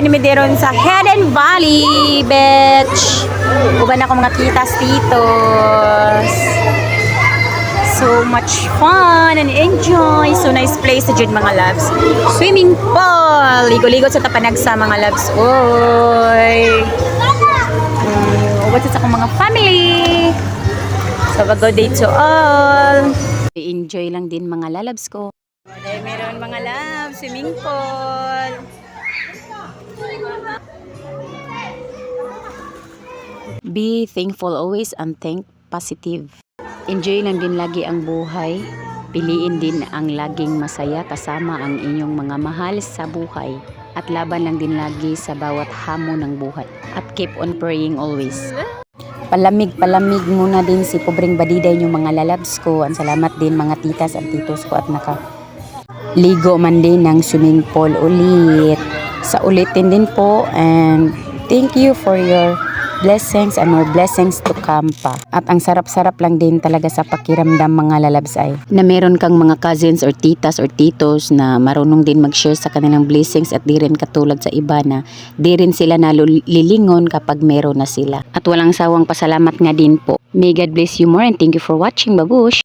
nimidiron sa Hidden Valley Beach. Uban ako mga titas titos. So much fun and enjoy. So nice place sa Jud mga loves. Swimming pool. Ligo-ligo sa tapanag sa mga loves. Oy. What's sa akong mga family. So a good day to all. Enjoy lang din mga lalabs ko. Meron mga loves, swimming pool. Be thankful always and think positive. Enjoy lang din lagi ang buhay. Piliin din ang laging masaya kasama ang inyong mga mahal sa buhay. At laban lang din lagi sa bawat hamon ng buhay. At keep on praying always. Palamig muna din si Pobreng Badiday yung mga lalabs ko. Ang salamat din mga titas at titos ko at ligo man din ng swimming pool ulit. Sa ulitin din po and thank you for your blessings and more blessings to come pa. At ang sarap-sarap lang din talaga sa pakiramdam mga lalabs ay na meron kang mga cousins or titas or titos na marunong din mag-share sa kanilang blessings at di rin katulad sa iba na di rin sila nalilingon kapag meron na sila. At walang sawang pasalamat nga din po. May God bless you more and thank you for watching. Babush!